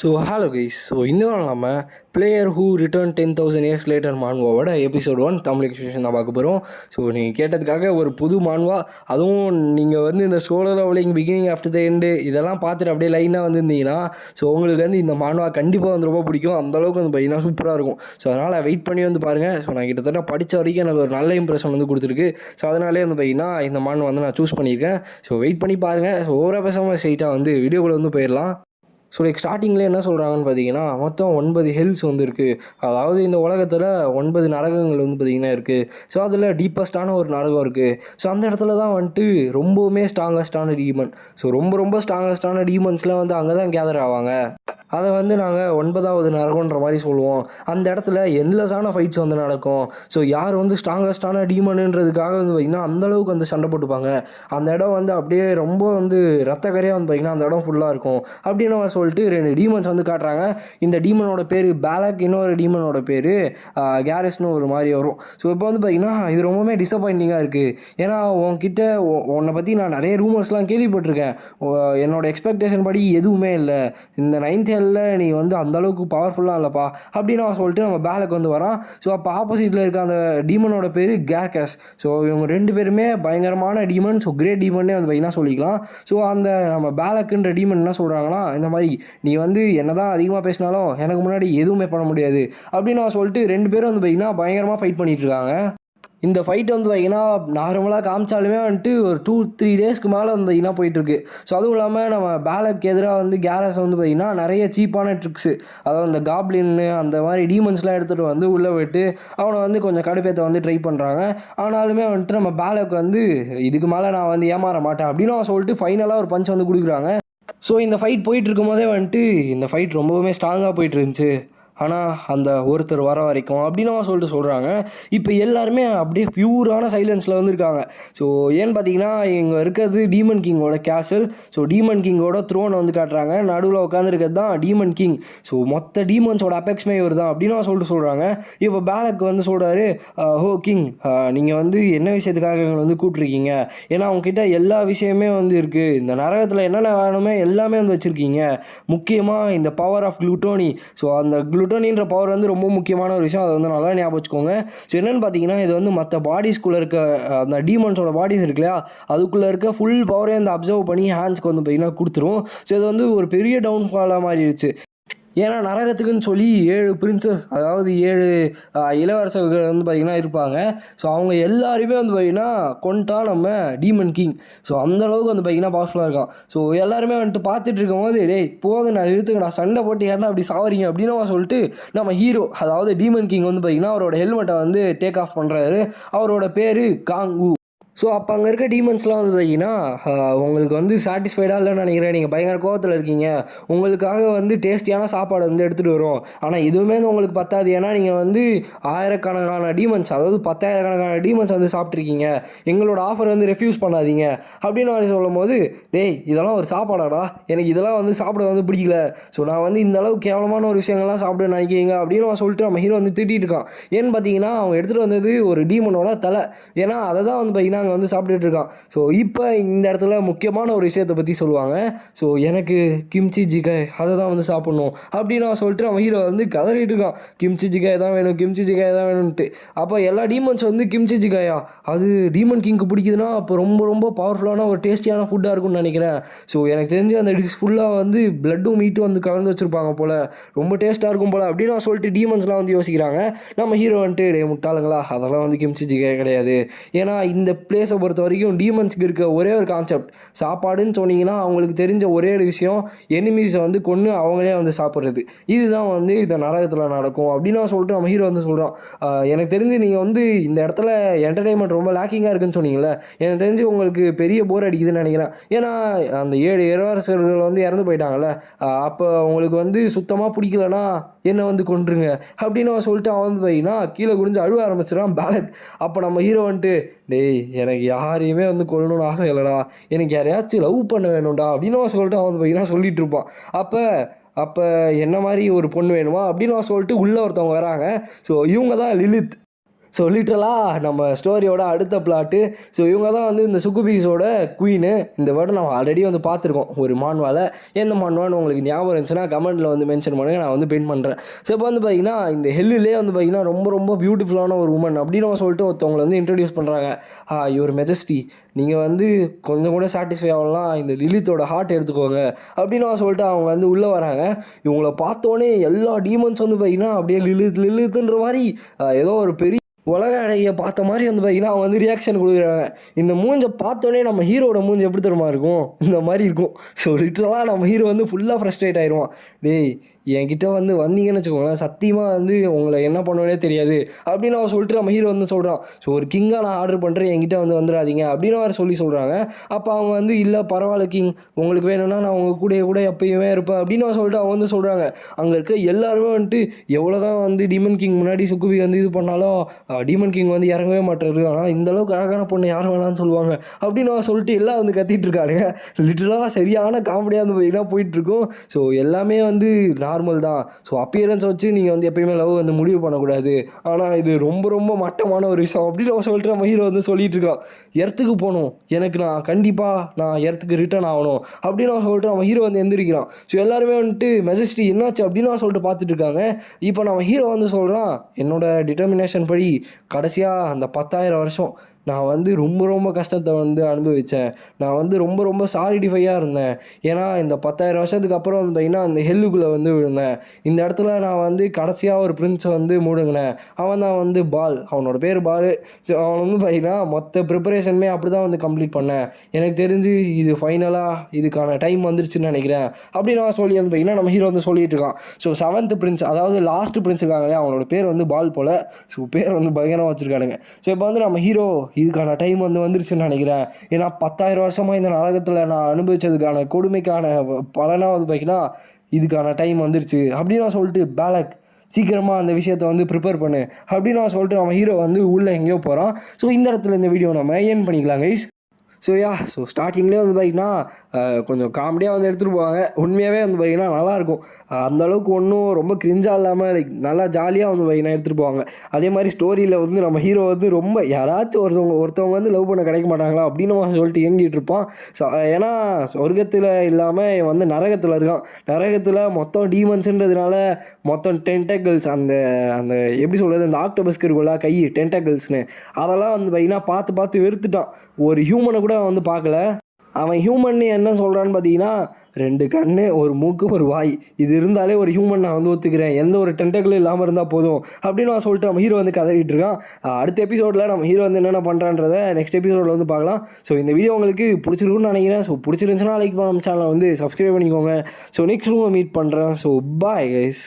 Hello guys. இந்த வாரம் நம்ம player who return 10,000 years later மான்வாவோட எபிசோட் 1 தமிழ் எக்ஸ்பிளேஷன் தான் பார்க்க போகிறோம். நீங்கள் கேட்டதுக்காக ஒரு புது மான்வா, அதுவும் நீங்கள் வந்து இந்த Solo Leveling beginning after the end இதெல்லாம் பார்த்துட்டு அப்படியே லைனாக வந்துருந்தீங்கன்னா உங்களுக்கு வந்து இந்த மான்வா கண்டிப்பாக வந்து ரொம்ப பிடிக்கும். அந்தளவுக்கு வந்து பார்த்தீங்கன்னா சூப்பராக இருக்கும். அதனால் வெயிட் பண்ணி வந்து பாருங்கள். நான் கிட்டத்தட்ட படித்த வரைக்கும் எனக்கு ஒரு நல்ல இம்ப்ரெஷன் வந்து கொடுத்துருக்கு. அதனாலே வந்து பார்த்தீங்கன்னா இந்த மான்வா வந்து நான் சூஸ் பண்ணியிருக்கேன். வெயிட் பண்ணி பாருங்கள். ஓவராக பேசாமல் ஸ்ட்ரைட்டாக வந்து வீடியோக்குள்ளே வந்து போயிடலாம். ஸ்டார்டிங்கில் என்ன சொல்கிறாங்கன்னு பார்த்தீங்கன்னா, மொத்தம் 9 ஹில்ஸ் வந்து இருக்குது. அதாவது இந்த உலகத்தில் 9 நரகங்கள் வந்து பார்த்திங்கன்னா இருக்குது. அதில் டீப்பஸ்ட்டான ஒரு நரகம் இருக்குது. அந்த இடத்துல தான் வந்துட்டு ரொம்பவுமே ஸ்ட்ராங்கஸ்டான டீமன். ரொம்ப ரொம்ப ஸ்ட்ராங்கஸ்டான டீமன்ஸ்லாம் வந்து அங்கே தான் கேதர் ஆவாங்க. அதை வந்து நாங்கள் 9வது நரகன்ற மாதிரி சொல்லுவோம். அந்த இடத்துல என்லெஸ்ஸான ஃபைட்ஸ் வந்து நடக்கும். யார் வந்து ஸ்ட்ராங்கஸ்டான டீமனுன்றதுக்காக வந்து பார்த்திங்கன்னா அந்தளவுக்கு வந்து சண்டை போட்டுப்பாங்க. அந்த இடம் வந்து அப்படியே ரொம்ப வந்து ரத்தக்கரையாக வந்து பார்த்திங்கன்னா அந்த இடம் ஃபுல்லாக இருக்கும். அப்படின்னு சொல்லிட்டு 2 டீமன்ஸ் வந்து காட்டுறாங்க. இந்த டீமனோட பேர் பேலக், இன்னொரு டீமனோட பேர் கேரஸ்னு ஒரு மாதிரி வரும். இப்போ வந்து பார்த்திங்கன்னா இது ரொம்பவுமே டிசப்பாயிண்டிங்காக இருக்குது. ஏன்னா உன்கிட்ட உன்னை பற்றி நான் நிறைய ரூமர்ஸ்லாம் கேள்விப்பட்டிருக்கேன். என்னோடய எக்ஸ்பெக்டேஷன் படி எதுவுமே இல்லை. இந்த 9th நீ வந்து அந்தளவுக்கு பவர்ஃபுல்லாக இல்லைப்பா அப்படின்னு சொல்லிட்டு நம்ம பேலக் வந்து வரான். அப்போ ஆப்போசிட்டில் இருக்க அந்த டீமனோட பேர் கேர்கஸ். இவங்க 2 பேருமே பயங்கரமான டீமன். கிரேட் டீமன்னே வந்து பார்த்தீங்கன்னா சொல்லிக்கலாம். அந்த நம்ம பேலக்குன்ற டீமன் என்ன சொல்கிறாங்கன்னா, இந்த மாதிரி நீ வந்து என்ன தான் அதிகமாக பேசினாலும் எனக்கு முன்னாடி எதுவுமே பண்ண முடியாது அப்படின்னு சொல்லிட்டு 2 பேரும் வந்து பார்த்தீங்கன்னா பயங்கரமாக ஃபைட் பண்ணிகிட்டு இருக்காங்க. இந்த ஃபைட் வந்து பார்த்திங்கன்னா நார்மலாக காமிச்சாலுமே வந்துட்டு ஒரு 2-3 டேஸ்க்கு மேலே வந்து பார்த்திங்கன்னா போயிட்டுருக்கு. அதுவும் இல்லாமல் நம்ம பேலக்கு எதிராக வந்து கேரஸ் வந்து பார்த்திங்கன்னா நிறைய சீப்பான ட்ரிக்ஸு, அதாவது இந்த காப்ளின்னு அந்த மாதிரி டீமன்ஸ்லாம் எடுத்துகிட்டு வந்து உள்ளே போய்ட்டு அவனை வந்து கொஞ்சம் கடுப்பேற்ற வந்து ட்ரை பண்ணுறாங்க. ஆனாலுமே வந்துட்டு நம்ம பேலக்கு வந்து இதுக்கு மேலே நான் வந்து ஏமாற மாட்டேன் அப்படின்னு அவன் சொல்லிட்டு ஃபைனலாக ஒரு பஞ்ச் வந்து கொடுக்குறாங்க. இந்த ஃபைட் போயிட்டு இருக்கும்போதே வந்துட்டு இந்த ஃபைட் ரொம்பவுமே ஸ்ட்ராங்காக போயிட்டு இருந்துச்சு. ஆனால் அந்த ஒருத்தர் வர வரைக்கும் அப்படின்னு சொல்லிட்டு சொல்கிறாங்க. இப்போ எல்லாருமே அப்படியே பியூரான சைலன்ஸில் வந்து இருக்காங்க. ஏன்னு பார்த்தீங்கன்னா இங்கே இருக்கிறது டீமன் கிங்கோட கேசல். டீமன் கிங்கோட த்ரோனை வந்து காட்டுறாங்க. நடுவில் உட்காந்துருக்கிறது தான் டீமன் கிங். மொத்த டீமன்ஸோட அபெக்ஸ்மே இவர் தான் அப்படின்னு சொல்லிட்டு சொல்கிறாங்க. இப்போ பேலக் வந்து சொல்கிறாரு, ஹோ கிங், நீங்கள் வந்து என்ன விஷயத்துக்காக எங்களை வந்து கூப்பிட்ருக்கீங்க? ஏன்னா அவங்கக்கிட்ட எல்லா விஷயமே வந்து இருக்குது. இந்த நரகத்தில் என்னென்ன வேணுமே எல்லாமே வந்து வச்சுருக்கீங்க. முக்கியமாக இந்த பவர் ஆஃப் குளுட்டோனி. அந்த குளுட்டோனின்ற பவர் வந்து ரொம்ப முக்கியமான ஒரு விஷயம். அதை வந்து நல்லா ஞாபகம் வச்சுக்கோங்க. என்னென்னு பார்த்தீங்கன்னா இது வந்து மற்ற பாடிஸ்குள்ளே இருக்க அந்த டீமன்ஸோட பாடிஸ் இருக்கு இல்லையா, அதுக்குள்ளே இருக்க ஃபுல் பவரே வந்து அப்சர்வ் பண்ணி ஹேண்ட்ஸ்க்கு வந்து பார்த்தீங்கன்னா கொடுத்துரும். இது வந்து ஒரு பெரிய டவுன்ஃபாலாக மாறிடுச்சு. ஏன்னா நரகத்துக்குன்னு சொல்லி 7 பிரின்சஸ், அதாவது 7 இளவரசர்கள் வந்து பார்த்திங்கன்னா இருப்பாங்க. அவங்க எல்லாருமே வந்து பார்த்திங்கன்னா கொண்டா நம்ம டீமன் கிங். அந்தளவுக்கு வந்து பார்த்திங்கன்னா பவர்ஃபுல்லாக இருக்கான். எல்லாருமே வந்துட்டு பார்த்துட்டு இருக்கும்போது, டேய் போதும் நான் நிறுத்துங்கடா, சண்டை போட்டு ஏன்னா அப்படி சாவறீங்க அப்படின்னு சொல்லிட்டு நம்ம ஹீரோ, அதாவது டீமன் கிங் வந்து பார்த்திங்கன்னா அவரோட ஹெல்மெட்டை வந்து டேக் ஆஃப் பண்ணுறாரு. அவரோட பேர் காங்கு. அப்போ அங்கே இருக்க டீமன்ஸ்லாம் வந்து பார்த்தீங்கன்னா, உங்களுக்கு வந்து சாட்டிஸ்ஃபைடாக இல்லைன்னு நினைக்கிறேன், நீங்கள் பயங்கர கோவத்தில் இருக்கீங்க, உங்களுக்காக வந்து டேஸ்டியான சாப்பாடு வந்து எடுத்துகிட்டு வரும், ஆனால் இதுவுமே வந்து உங்களுக்கு பத்தாது, ஏன்னா நீங்கள் வந்து ஆயிரக்கணக்கான டீமன்ஸ், அதாவது 10,000கணக்கான டீமன்ஸ் வந்து சாப்பிட்ருக்கீங்க, எங்களோட ஆஃபர் வந்து ரெஃப்யூஸ் பண்ணாதீங்க அப்படின்னு வந்து சொல்லும் போது, டேய் இதெல்லாம் ஒரு சாப்பாடாடா, எனக்கு இதெல்லாம் வந்து சாப்பிட வந்து பிடிக்கல, நான் வந்து இந்த அளவுக்கு கேவலமான ஒரு விஷயங்கள்லாம் சாப்பிட நினைக்கிறீங்க அப்படின்னு சொல்லிட்டு நம்ம ஹீரோ வந்து திட்டிகிட்டு இருக்கான். ஏன்னு பார்த்தீங்கன்னா அவங்க எடுத்துகிட்டு வந்தது ஒரு டீமனோட தலை, ஏன்னா அதை தான் வந்து பார்த்தீங்கன்னா அங்கே வந்து சாப்பிட்டுட்டு இருக்கான். இப்போ இந்த இடத்துல முக்கியமான ஒரு விஷயத்தை பற்றி சொல்லுவாங்க. எனக்கு கிம்ச்சி ஜிகாய் அதை தான் வந்து சாப்பிட்ணும் அப்படின்னு சொல்லிட்டு நம்ம ஹீரோ வந்து கதறிட்டு இருக்கான். கிம்ச்சி ஜிகாய் தான் வேணும், கிம்ச்சி ஜிகாய் தான் வேணும்ன்ட்டு. அப்போ எல்லா டீமன்ஸ் வந்து கிம்ச்சி ஜிகாயா, அது டீமன் கிங்க்கு பிடிக்குதுன்னா அப்போ ரொம்ப ரொம்ப பவர்ஃபுல்லான ஒரு டேஸ்டியான ஃபுட்டாக இருக்கும்னு நினைக்கிறேன். எனக்கு தெரிஞ்சு அந்த டிஷ் ஃபுல்லாக வந்து பிளட்டும் மீட்டும் வந்து கலந்து வச்சுருப்பாங்க போல், ரொம்ப டேஸ்ட்டாக இருக்கும் போல் அப்படின்னு சொல்லிட்டு டீமன்ஸ்லாம் வந்து யோசிக்கிறாங்க. நம்ம ஹீரோ வந்துட்டு டே முட்டாளுங்களா, அதெல்லாம் வந்து கிம்ச்சி ஜிகாய் கிடையாது. ஏன்னா இந்த பிளேஸை பொறுத்த வரைக்கும் டீமன்ஸ்க்கு இருக்க ஒரே ஒரு கான்செப்ட், சாப்பாடுன்னு சொன்னீங்கன்னா அவங்களுக்கு தெரிஞ்ச ஒரே ஒரு விஷயம், எனிமீஸை வந்து கொன்று அவங்களே வந்து சாப்பிட்றது. இதுதான் வந்து இந்த நரகத்தில் நடக்கும் அப்படின்னு சொல்லிட்டு நம்ம ஹீரோ வந்து சொல்கிறோம். எனக்கு தெரிஞ்சு நீங்கள் வந்து இந்த இடத்துல என்டர்டெயின்மெண்ட் ரொம்ப லேக்கிங்காக இருக்குன்னு சொன்னீங்களே, எனக்கு தெரிஞ்சு உங்களுக்கு பெரிய போர் அடிக்குதுன்னு நினைக்கிறேன். ஏன்னா அந்த 7 இளவரசர்கள் வந்து இறந்து போயிட்டாங்கல்ல, அப்போ உங்களுக்கு வந்து சுத்தமாக பிடிக்கலன்னா என்னை வந்து கொன்றுங்க அப்படின்னு சொல்லிட்டு அவன் வந்து பார்த்தீங்கன்னா கீழே குடிஞ்சு அழுவ ஆரம்பிச்சிடான் பேலக். அப்போ நம்ம ஹீரோ வந்துட்டு, டேய் எனக்கு யாரையுமே வந்து கொல்லணும்னு ஆசை இல்லைடா, எனக்கு யாரையாச்சும் லவ் பண்ண வேணும்டா அப்படின்னு சொல்லிட்டு அவன் வந்து பார்த்தீங்கன்னா சொல்லிட்டு இருப்பான். அப்போ என்ன மாதிரி ஒரு பொண்ணு வேணுமா அப்படின்னு சொல்லிட்டு உள்ளே ஒருத்தவங்க வராங்க. இவங்க தான் லிலித். ஸோ லிட்ரலாக நம்ம ஸ்டோரியோட அடுத்த பிளாட்டு. ஸோ இவங்க தான் வந்து இந்த சுக்குபீஸோட குவீனு. இந்த வேர்டை நம்ம ஆல்ரெடி வந்து பார்த்துருக்கோம் ஒரு மான்வாவில். எந்த மான்வான்னு உங்களுக்கு ஞாபகம் இருந்துச்சுன்னா கமெண்ட்டில் வந்து மென்ஷன் பண்ணுங்கள், நான் வந்து பின் பண்ணுறேன். ஸோ இப்போ வந்து பார்த்திங்கன்னா இந்த ஹெல்லிலே வந்து பார்த்திங்கன்னா ரொம்ப ரொம்ப பியூட்டிஃபுல்லான ஒரு உமன் அப்படின்னு சொல்லிட்டு ஒருத்தவங்களை வந்து இன்ட்ரடியூஸ் பண்ணுறாங்க. யுவர் மெஜஸ்டி, நீங்கள் வந்து கொஞ்சம் கூட சாட்டிஸ்ஃபை ஆகலாம், இந்த லிலித்தோட ஹார்ட் எடுத்துக்கோங்க அப்படின்னு சொல்லிட்டு அவங்க வந்து உள்ளே வராங்க. இவங்கள பார்த்தோன்னே எல்லா டீமன்ஸ் வந்து பார்த்திங்கன்னா அப்படியே லிலித்துன்ற மாதிரி ஏதோ ஒரு பெரிய உலக அழகிய பார்த்த மாதிரி வந்து பார்த்திங்கன்னா அவங்க வந்து ரியாக்ஷன் கொடுக்குறாங்க. இந்த மூஞ்சை பார்த்தோன்னே நம்ம ஹீரோட மூஞ்சி எப்படி தெரியுமா இருக்கும், இந்த மாதிரி இருக்கும். ஸோ லிட்ரலாக நம்ம ஹீரோ வந்து ஃபுல்லாக ஃப்ரஸ்ட்ரேட் ஆயிடுவான். டேய் என்கிட்ட வந்து வந்தீங்கன்னு வச்சுக்கோங்களேன், சத்தியமாக வந்து உங்களை என்ன பண்ணுவேனே தெரியாது அப்படின்னு அவன் சொல்லிட்டு நம்ம ஹீரோ வந்து சொல்கிறான். ஸோ ஒரு கிங்காக நான் ஆர்டர் பண்ணுறேன், என்கிட்ட வந்து வந்துடாதீங்க அப்படின்னு அவர் சொல்கிறாங்க. அப்போ அவங்க வந்து இல்லை பரவாயில்ல கிங், உங்களுக்கு வேணும்னா நான் உங்கள் கூட எப்பயுமே இருப்பேன் அப்படின்னு சொல்லிட்டு அவங்க வந்து சொல்கிறாங்க. அங்கே இருக்க எல்லாருமே வந்துட்டு எவ்வளோ தான் வந்து டீமன் கிங் முன்னாடி சுக்குவி வந்து இது பண்ணாலும் டீமன் கிங் வந்து இறங்கவே மாட்டாரு, ஆனால் இந்தளவுக்கு அழகான பொண்ணு யார் வேணான்னு சொல்லுவாங்க அப்படின்னு அவன் சொல்லிட்டு எல்லாம் வந்து கத்திட்டு இருக்காங்க. லிட்டரலாக சரியான காமெடியாக வந்து பார்த்தீங்கன்னா போயிட்டுருக்கும். ஸோ எல்லாமே வந்து நார்மல் தான். ஸோ அப்பியரன்ஸ் வச்சு நீங்கள் வந்து எப்பயுமே லவ் வந்து முடிவு பண்ணக்கூடாது, ஆனால் இது ரொம்ப ரொம்ப மட்டமான ஒரு விஷயம் அப்படின்னு அவன் சொல்லிட்டு நம்ம ஹீரோ வந்து சொல்லிட்டு இருக்கான். எர்த்துக்கு போகணும், எனக்கு நான் எர்த்துக்கு ரிட்டர்ன் ஆகணும் அப்படின்னு அவன் சொல்லிட்டு நம்ம ஹீரோ வந்து எந்திரிக்கிறான். ஸோ எல்லாருமே வந்துட்டு மெஜஸ்டி என்னாச்சு அப்படின்னு அவன் சொல்லிட்டு பார்த்துட்டு இருக்காங்க. இப்போ நம்ம ஹீரோ வந்து சொல்கிறான், என்னோட டிட்டர்மினேஷன் படி கடைசியாக அந்த 10,000 வருஷம் நான் வந்து ரொம்ப ரொம்ப கஷ்டத்தை வந்து அனுபவித்தேன். நான் வந்து ரொம்ப ரொம்ப சாலிடிஃபையாக இருந்தேன். ஏன்னா இந்த 10,000 வருஷத்துக்கு அப்புறம் வந்து பார்த்திங்கன்னா அந்த ஹெல்லுக்குள்ளே வந்து விழுந்தேன். இந்த இடத்துல நான் வந்து கடைசியாக ஒரு பிரின்ஸை வந்து மூடுங்கினேன். அவன் தான் வந்து பால், அவனோட பேர் பால். ஸோ அவன் வந்து பார்த்திங்கன்னா மொத்த ப்ரிப்பரேஷனுமே அப்படி தான் வந்து கம்ப்ளீட் பண்ணேன். எனக்கு தெரிஞ்சு இது ஃபைனலாக இதுக்கான டைம் வந்துருச்சுன்னு நினைக்கிறேன் அப்படின்னு நான் சொல்லி வந்து பார்த்திங்கன்னா நம்ம ஹீரோ வந்து சொல்லிட்டு இருக்கான். ஸோ 7th பிரின்ஸ், அதாவது லாஸ்ட் பிரின்ஸ் இருக்காங்க இல்லையா, அவனோட பேர் வந்து பால் போல். ஸோ பேர் வந்து பயங்கரமாக வச்சுருக்கானுங்க. ஸோ இப்போ வந்து நம்ம ஹீரோ இதுக்கான டைம் வந்து வந்துருச்சுன்னு நினைக்கிறேன். ஏன்னா 10,000 வருஷமாக இந்த நரகத்தில் நான் அனுபவித்ததுக்கான கொடுமைக்கான பலனாக வந்து பார்த்திங்கன்னா இதுக்கான டைம் வந்துருச்சு அப்படின்னு நான் சொல்லிட்டு பேலக் சீக்கிரமாக அந்த விஷயத்தை வந்து ப்ரிப்பேர் பண்ணு அப்படின்னு நான் சொல்லிட்டு நம்ம ஹீரோ வந்து உள்ளே எங்கேயோ போகிறான். ஸோ இந்த இடத்துல இந்த வீடியோ நம்ம ஏன் பண்ணிக்கலாம் கைஸ். ஸோ ஸ்டார்டிங்லேயே வந்து பார்த்திங்கன்னா கொஞ்சம் காமெடியாக வந்து எடுத்துகிட்டு போவாங்க. உண்மையாகவே வந்து பார்த்திங்கன்னா நல்லாயிருக்கும். அந்தளவுக்கு ஒன்றும் ரொம்ப கிரிஞ்சாக இல்லாமல் லைக் நல்லா ஜாலியாக வந்து பார்த்திங்கன்னா எடுத்துகிட்டு போவாங்க. அதே மாதிரி ஸ்டோரியில் வந்து நம்ம ஹீரோ வந்து ரொம்ப யாராச்சும் ஒருத்தவங்க வந்து லவ் பண்ண கிடைக்க மாட்டாங்களா அப்படின்னு சொல்லிட்டு இயங்கிட்டு இருப்பான். ஸோ ஏன்னா சொர்க்கத்தில் இல்லாமல் வந்து நரகத்தில் இருக்கான். நரகத்தில் மொத்தம் டீமன்ஸுன்றதுனால மொத்தம் டென்டக்கிள்ஸ், அந்த அந்த எப்படி சொல்கிறது, அந்த ஆக்டோபஸ்க்கு இருக்குல்ல கை டென்டக்கிள்ஸ்னு, அதெல்லாம் வந்து பார்த்திங்கன்னா பார்த்து வெறுத்துட்டான். ஒரு ஹியூமனை கூட வந்து பார்க்கல. அவன் ஹியூமன்னு என்ன சொல்கிறான்னு பார்த்தீங்கன்னா 2 கண்ணு, ஒரு மூக்கு, ஒரு வாய், இது இருந்தாலே ஒரு ஹியூமன் நான் வந்து ஒத்துக்கிறேன், எந்த ஒரு டென்டக்கிளும் இல்லாமல் இருந்தால் போதும் அப்படின்னு நான் சொல்லிட்டு நம்ம ஹீரோ வந்து கதறிட்டு இருக்கான். அடுத்த எபிசோடில் நம்ம ஹீரோ வந்து என்னென்ன பண்ணுறான்றதை நெக்ஸ்ட் எபிசோடில் வந்து பார்க்கலாம். ஸோ இந்த வீடியோ உங்களுக்கு பிடிச்சிருக்குன்னு நினைக்கிறேன். ஸோ பிடிச்சிருந்துச்சுன்னா லைக் பண்ண நம்ம சேனலை வந்து சப்ஸ்கிரைப் பண்ணிக்கோங்க. ஸோ நெக்ஸ்ட் ரூமை மீட் பண்ணுறேன். So bye guys.